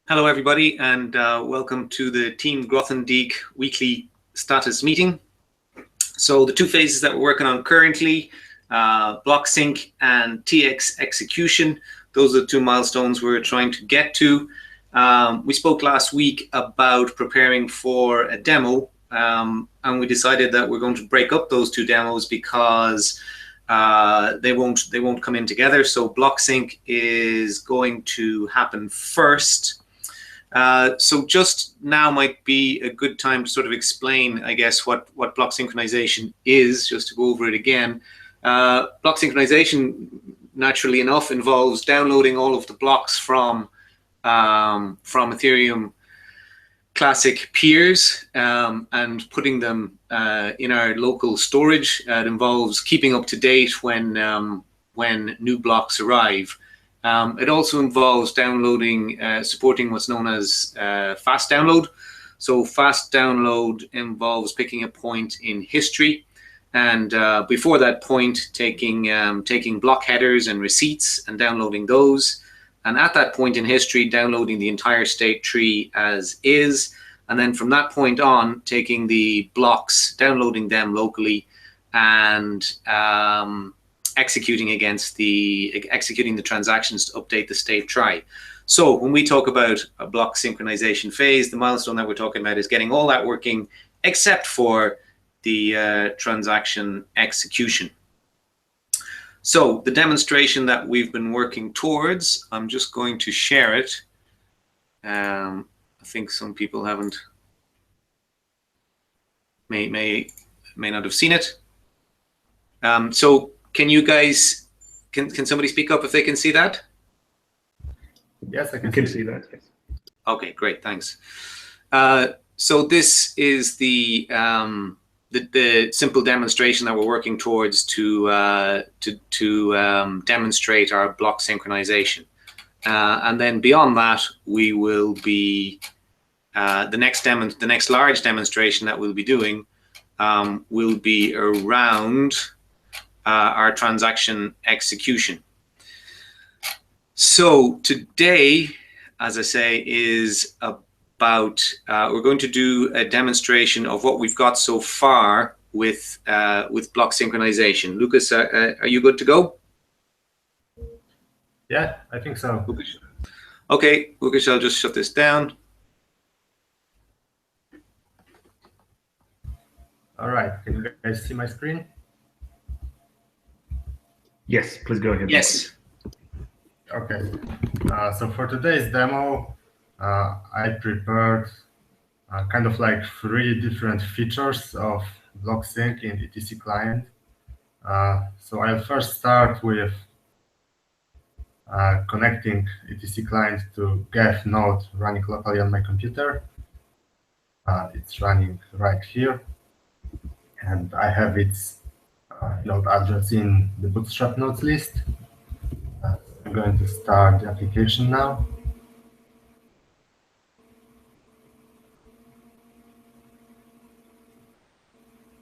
Hello, everybody, and welcome to the Team Grothendieck weekly status meeting. So the two phases that we're working on currently, block sync and TX execution, those are the two milestones we're trying to get to. We spoke last week about preparing for a demo, and we decided that we're going to break up those two demos because they won't come in together. So block sync is going to happen first. So just now might be a good time to sort of explain, I guess, what block synchronization is, just to go over it again. Block synchronization, naturally enough, involves downloading all of the blocks from Ethereum Classic peers and putting them in our local storage. It involves keeping up to date when new blocks arrive. It also involves downloading, supporting what's known as fast download. So fast download involves picking a point in history, and before that point, taking block headers and receipts and downloading those. And at that point in history, downloading the entire state tree as is. And then from that point on, taking the blocks, downloading them locally, and executing the transactions to update the state trie. So when we talk about a block synchronization phase, the milestone that we're talking about is getting all that working except for the transaction execution. So the demonstration that we've been working towards, I'm just going to share it. I think some people may not have seen it. So can you guys, can somebody speak up if they can see that? Yes, I can see that. Yes. Okay, great, thanks. So this is the simple demonstration that we're working towards to demonstrate our block synchronization. And then beyond that, we will be, the next large demonstration that we'll be doing will be around our transaction execution. So today, as I say, is about, we're going to do a demonstration of what we've got so far with block synchronization. Lucas, are you good to go? Yeah, I think so. Okay, Lucas, I'll just shut this down. All right, can you guys see my screen? Yes, please go ahead. Yes. Okay, so for today's demo, I prepared kind of like 3 different features of block sync in ETC client. So I'll first start with connecting ETC client to Geth node running locally on my computer. It's running right here, and I have its node address in the Bootstrap nodes list. I'm going to start the application now.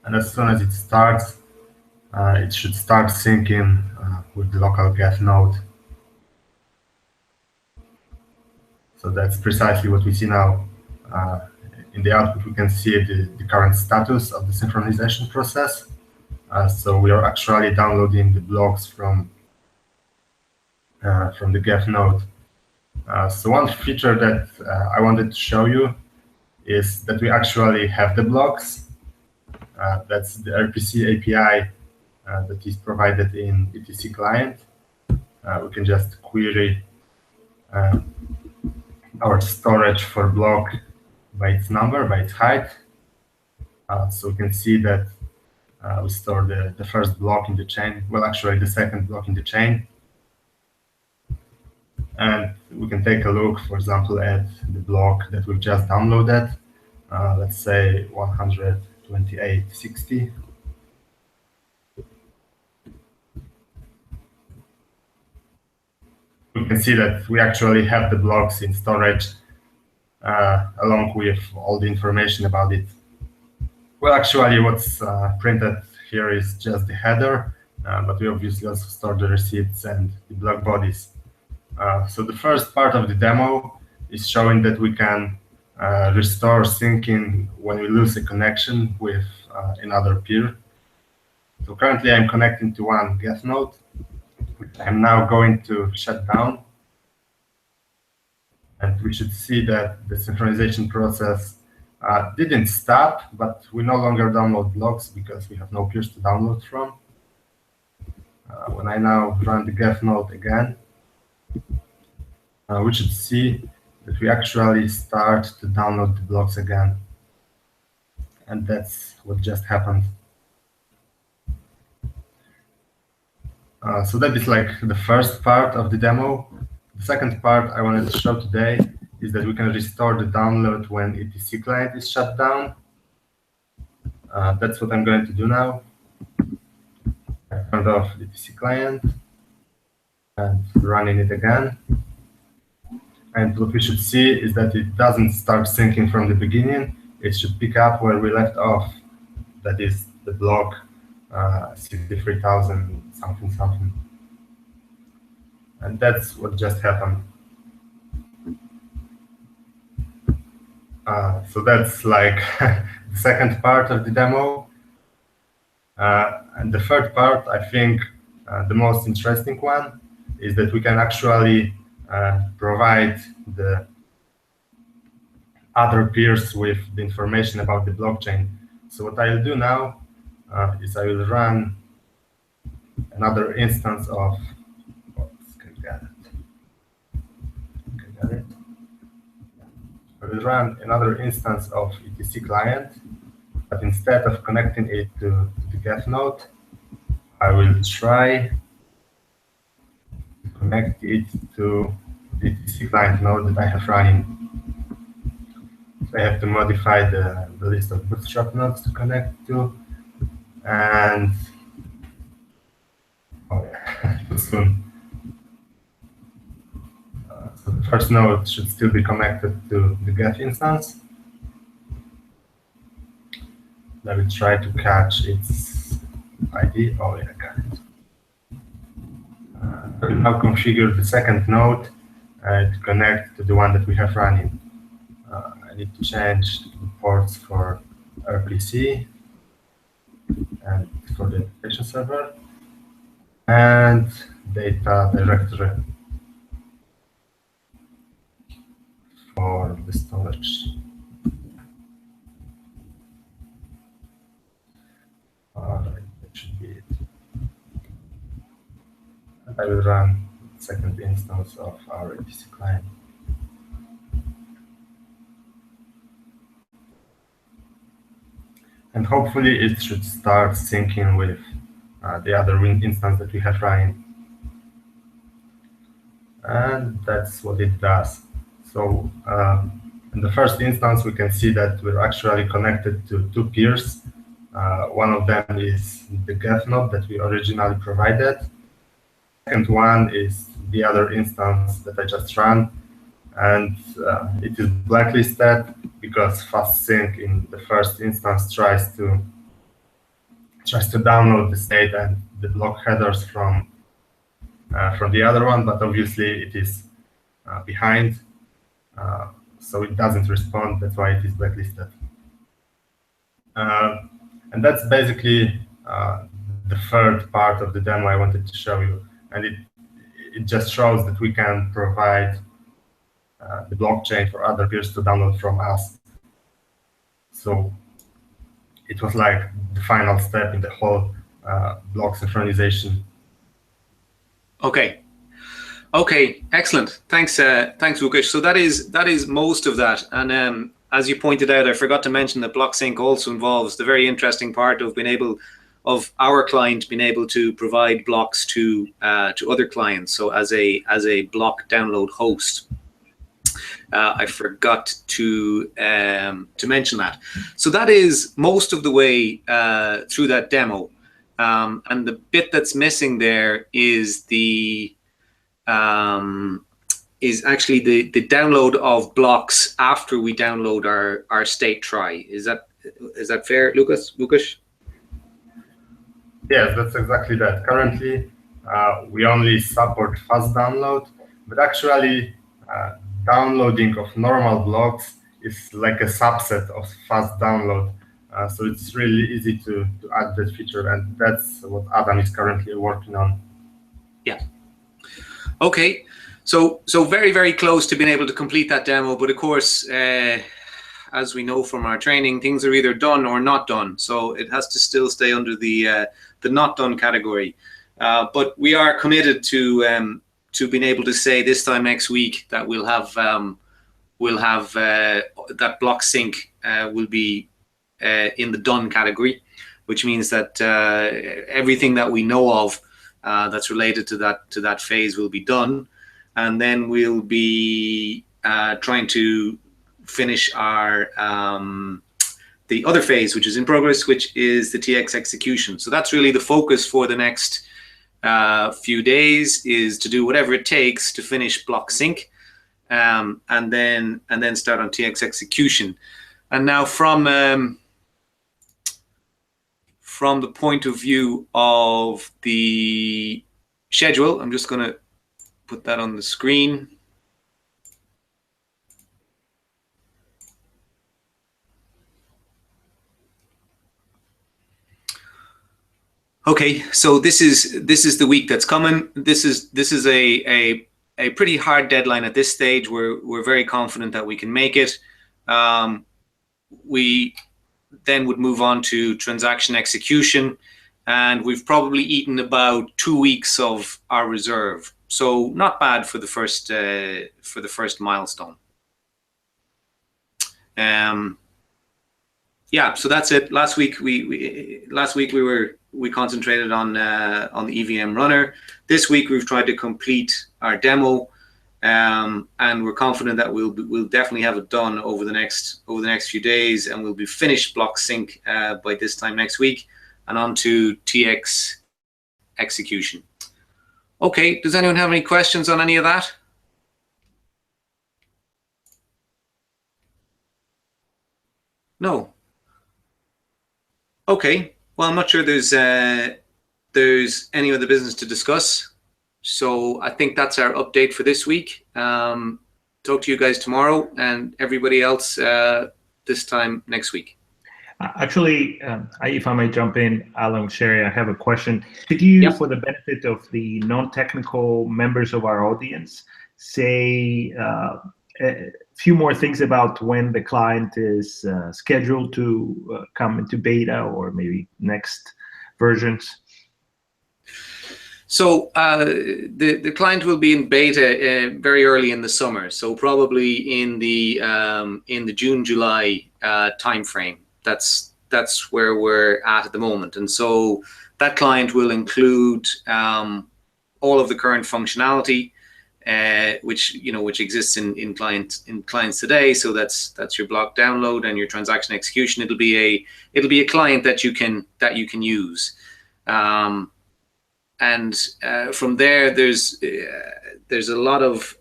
And as soon as it starts, it should start syncing with the local Geth node. So that's precisely what we see now. In the output, we can see the current status of the synchronization process. So we are actually downloading the blocks from the Geth node. So one feature that I wanted to show you is that we actually have the blocks. That's the RPC API that is provided in ETC client. We can just query our storage for block by its number, by its height. So we can see that we store the first block in the chain, well, actually the second block in the chain. And we can take a look, for example, at the block that we've just downloaded. Let's say 128.60. We can see that we actually have the blocks in storage along with all the information about it. Well, actually, what's printed here is just the header, but we obviously also store the receipts and the block bodies. So the first part of the demo is showing that we can restore syncing when we lose a connection with another peer. So currently I'm connecting to one Geth node, which I'm now going to shut down. And we should see that the synchronization process didn't stop, but we no longer download blocks because we have no peers to download from. When I now run the Geth node again, we should see that we actually start to download the blocks again. And that's what just happened. So that is like the first part of the demo. The second part I wanted to show today is that we can restore the download when etc client is shut down. That's what I'm going to do now. I turned off the etc client and running it again. And what we should see is that it doesn't start syncing from the beginning. It should pick up where we left off. That is the block 63,000 something something. And that's what just happened. So that's like the second part of the demo. And the third part, I think the most interesting one, is that we can actually provide the other peers with the information about the blockchain. So what I'll do now is I will run another instance of I will run another instance of etc client, but instead of connecting it to the Geth node, I will try to connect it to the etc client node that I have running. So I have to modify the list of bootstrap nodes to connect to, and too soon. So the first node should still be connected to the Geth instance. Let me try to catch its ID. Oh yeah, got it. I will now configure the second node to connect to the one that we have running. I need to change the ports for RPC and for the application server and data directory for the storage. Alright, that should be it. And I will run the second instance of our etc client. And hopefully it should start syncing with the other instance that we have running. And that's what it does. So in the first instance, we can see that we're actually connected to two peers. One of them is the Geth node that we originally provided. The second one is the other instance that I just ran. And it is blacklisted because FastSync in the first instance tries to download the state and the block headers from the other one, but obviously it is behind. So it doesn't respond, that's why it is blacklisted. And that's basically the third part of the demo I wanted to show you. And it just shows that we can provide the blockchain for other peers to download from us. So it was like the final step in the whole block synchronization. Okay. Okay, excellent. Thanks, thanks, Łukasz. So that is most of that. And as you pointed out, I forgot to mention that BlockSync also involves the very interesting part of our client being able to provide blocks to other clients. So as a block download host. I forgot to mention that. So that is most of the way through that demo. And the bit that's missing there is actually the download of blocks after we download our state trie. Is that fair, Łukasz? Yes, that's exactly that. Currently, we only support fast download, but actually downloading of normal blocks is like a subset of fast download. So it's really easy to add that feature, and that's what Adam is currently working on. Yeah. Okay. So very, very close to being able to complete that demo, but of course, as we know from our training, things are either done or not done. So it has to still stay under the not done category. But we are committed to being able to say this time next week that we'll have that block sync will be in the done category, which means that everything that we know of that's related to that phase will be done, and then we'll be trying to finish our the other phase, which is in progress, which is the TX execution. So that's really the focus for the next few days, is to do whatever it takes to finish block sync, and then start on TX execution. And now from the point of view of the schedule, I'm just going to put that on the screen. Okay, so this is the week that's coming. This is a pretty hard deadline at this stage. We're very confident that we can make it. We then would move on to transaction execution, and we've probably eaten about 2 weeks of our reserve. So not bad for the first milestone. Yeah, so that's it. Last week we concentrated on the EVM runner. This week we've tried to complete our demo, and we're confident that we'll definitely have it done over the next few days, and we'll be finished block sync by this time next week, and on to TX execution. Okay, does anyone have any questions on any of that? No. Okay, well, I'm not sure there's any other business to discuss. So I think that's our update for this week. Talk to you guys tomorrow, and everybody else this time next week. Actually, if I may jump in, Alan, Sherry, I have a question. Could you, Yep, for the benefit of the non-technical members of our audience, say a few more things about when the client is scheduled to come into beta, or maybe next versions? So the client will be in beta very early in the summer, so probably in the June-July timeframe. That's where we're at the moment, and so that client will include all of the current functionality, which exists in clients today. So that's your block download and your transaction execution. It'll be a client that you can use. And from there, there's a lot of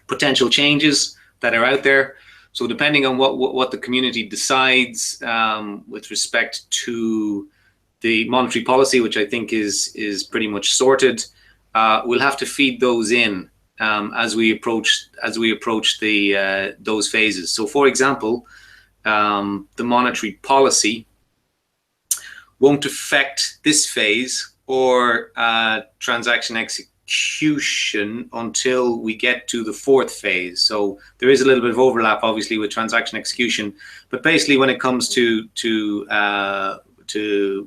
potential changes that are out there. So depending on what the community decides with respect to the monetary policy, which I think is pretty much sorted, we'll have to feed those in as we approach those phases. So, for example, the monetary policy won't affect this phase or transaction execution until we get to the fourth phase. So there is a little bit of overlap, obviously, with transaction execution, but basically when it comes to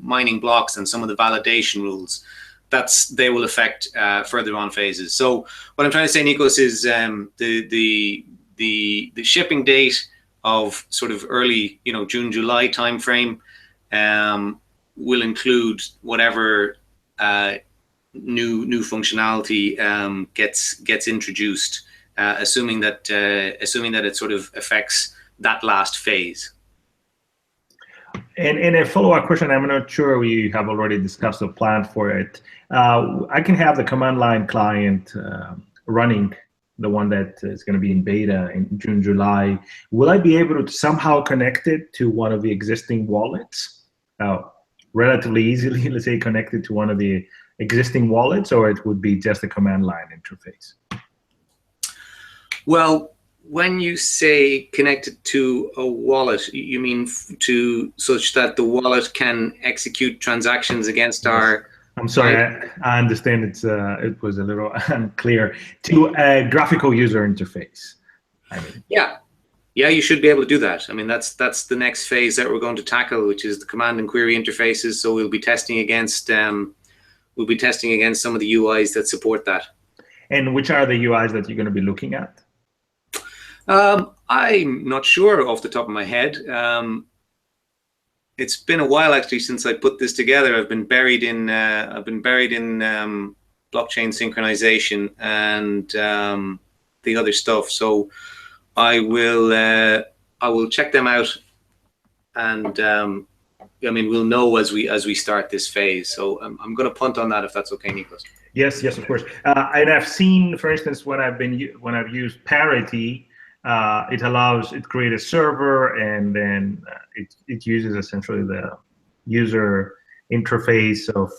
mining blocks and some of the validation rules, they will affect further on phases. So what I'm trying to say, Nikos, is the shipping date of sort of early, June, July timeframe will include whatever new functionality gets introduced, assuming that it sort of affects that last phase. And a follow-up question, I'm not sure we have already discussed a plan for it. I can have the command line client running, the one that is going to be in beta in June, July. Will I be able to somehow connect it to one of the existing wallets? Relatively easily, let's say, connected to one of the existing wallets, or it would be just a command line interface? Well, when you say connected to a wallet, you mean to such that the wallet can execute transactions against our. I'm sorry, I understand it was a little unclear. To a graphical user interface. I mean. Yeah, you should be able to do that. I mean, that's the next phase that we're going to tackle, which is the command and query interfaces. So we'll be testing against some of the UIs that support that. And which are the UIs that you're going to be looking at? I'm not sure off the top of my head. It's been a while actually since I put this together. I've been buried in blockchain synchronization and the other stuff. So I will check them out, and I mean, we'll know as we start this phase. So I'm going to punt on that if that's okay, Nikos. Yes, of course. And I've seen, for instance, when I've used Parity, it creates a server, and then it uses essentially the user interface of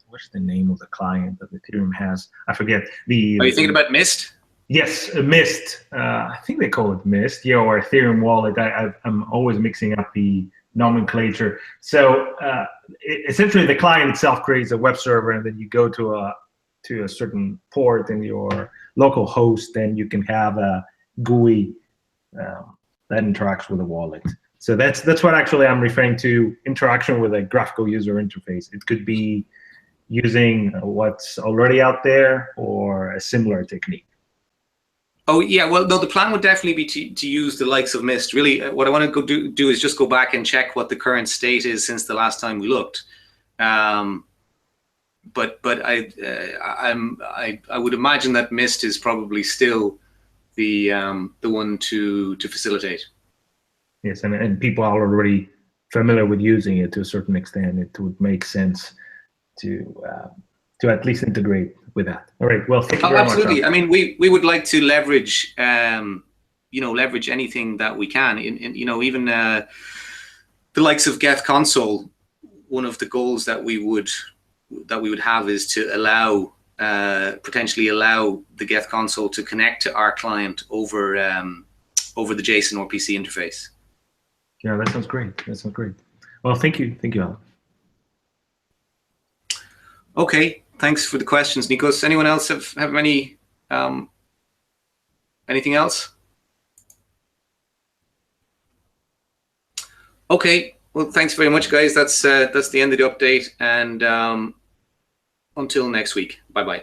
what's the name of the client that Ethereum has? I forget. Are you thinking about Mist? Yes, Mist. I think they call it Mist, yeah, or Ethereum wallet. I'm always mixing up the nomenclature. So essentially, the client itself creates a web server, and then you go to a certain port in your local host, and you can have a GUI that interacts with a wallet. So that's what actually I'm referring to, interaction with a graphical user interface. It could be using what's already out there or a similar technique. Oh yeah, well no, the plan would definitely be to use the likes of Mist. Really, what I want to go do is just go back and check what the current state is since the last time we looked. But I would imagine that Mist is probably still the one to facilitate. Yes, and people are already familiar with using it to a certain extent. It would make sense to at least integrate with that. All right. Well, thank you very much. Absolutely. I mean, we would like to leverage leverage anything that we can. Even the likes of Geth Console. One of the goals that we would have is to allow potentially allow the Geth Console to connect to our client over the JSON or PC interface. Yeah, that sounds great. Well, thank you, Alan. Okay, thanks for the questions, Nikos. Anyone else have any anything else? Okay, well, thanks very much, guys. That's the end of the update, and until next week. Bye-bye.